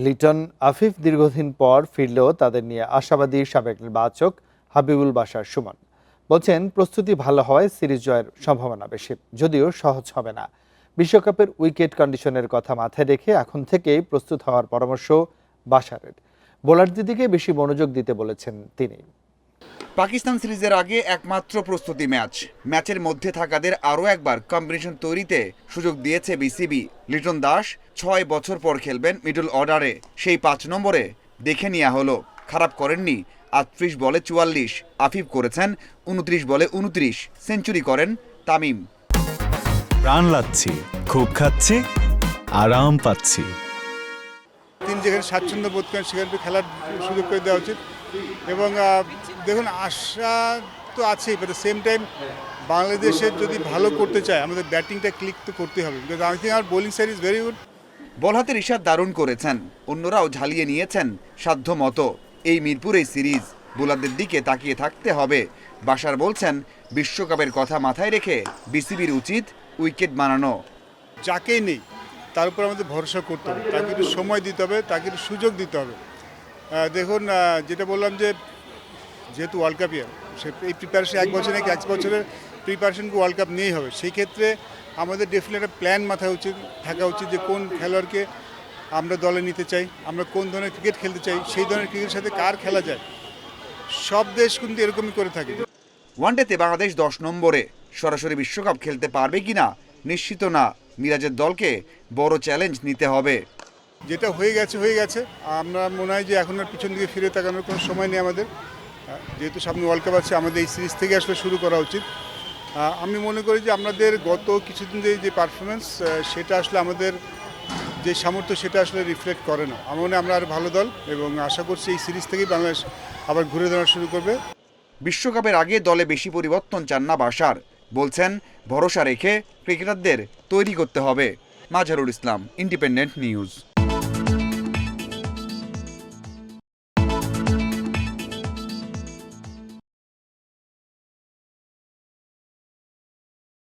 লিটন আফিফ দীর্ঘদিন পর ফিরলেও তাদের নিয়ে আশাবাদী সাবেক নির্বাচক হাবিবুল বাশার সুমন। বলছেন প্রস্তুতি ভালো হওয়ায় সিরিজ জয়ের সম্ভাবনা বেশি, যদিও সহজ হবে না। বিশ্বকাপের উইকেট কন্ডিশনের কথা মাথায় রেখে এখন থেকেই প্রস্তুত হওয়ার পরামর্শ বাশারের। বোলারদের দিকে বেশি মনোযোগ দিতে বলেছেন তিনি। পাকিস্তান সিরিজের আগে একমাত্র প্রস্তুতি ম্যাচের মধ্যে থাকাদের আরও একবার কম্বিনেশন তৈরিতে সুযোগ দিয়েছে বিসিবি। লিটন দাস ৬ বছর পর খেলবেন মিডল অর্ডারে, সেই ৫ নম্বরে দেখে নেওয়া হলো। খারাপ করেননি, ৩৮ বলে ৪৪, আফিফ করেছেন ২৯ বলে ২৯, সেঞ্চুরি করেন তামিম। প্রাণ লাগছে, খুব খাচ্ছে, আরাম পাচ্ছি। তিনি যেখানে স্বাচ্ছন্দ্য বোধ করেন সেখানে খেলার সুযোগ করে দেওয়া উচিত। এবং দেখুন, আশা তো আছেই, বাট দ্য সেম টাইম বাংলাদেশের যদি ভালো করতে চায় আমাদের ব্যাটিংটা ক্লিক তো করতে হবে, because I think our bowling side is very good. Ball হাতের ইশাদ দারুণ করেছেন, অন্যরাও ঝালিয়ে নিয়েছেন সাধ্য মতো। এই মিরপুরেই সিরিজ, বোলারদের দিকে তাকিয়ে থাকতে হবে। বাশার বলছেন বিশ্বকাপের কথা মাথায় রেখে বিসিবির উচিত উইকেট বানানো। যাকেই নেই তার উপর আমাদের ভরসা করতে হবে, তাকে একটু সময় দিতে হবে, তাকে একটু সুযোগ দিতে হবে। দেখুন, যেটা বললাম যে যেহেতু ওয়ার্ল্ড কাপ ইয়ার, সে এই প্রিপারেশন 1 বছর নাকি 1 বছরের প্রিপারেশনকে ওয়ার্ল্ড কাপ নিয়েই হবে। সেই ক্ষেত্রে আমাদের ডেফিনেট একটা প্ল্যান মাথায় থাকা উচিত যে কোন খেলোয়াড়কে আমরা দলে নিতে চাই, আমরা কোন ধরনের ক্রিকেট খেলতে চাই, সেই ধরনের ক্রিকেটের সাথে কার খেলা যায়। সব দেশ কিন্তু এরকমই করে থাকে। ওয়ানডেতে বাংলাদেশ 10 নম্বরে, সরাসরি বিশ্বকাপ খেলতে পারবে কিনা নিশ্চিত না। মিরাজের দলকে বড় চ্যালেঞ্জ নিতে হবে। যেটা হয়ে গেছে, আমরা মনে হয় যে এখন আর পিছন দিকে ফিরে তাকানোর কোনো সময় নেই আমাদের। যেহেতু সামনে ওয়ার্ল্ড কাপ আছে, আমাদের এই সিরিজ থেকে আসলে শুরু করা উচিত। আমি মনে করি যে আমাদের গত কিছুদিন যে পারফরমেন্স, সেটা আসলে আমাদের যে সামর্থ্য সেটা আসলে রিফ্লেক্ট করে না। আমার মনে হয় আমরা আর ভালো দল, এবং আশা করছি এই সিরিজ থেকেই বাংলাদেশ আবার ঘুরে দাঁড়ানো শুরু করবে। বিশ্বকাপের আগে দলে বেশি পরিবর্তন চান না বাশার, বলছেন ভরসা রেখে ক্রিকেটারদের তৈরি করতে হবে। Mazharul Islam, independent news.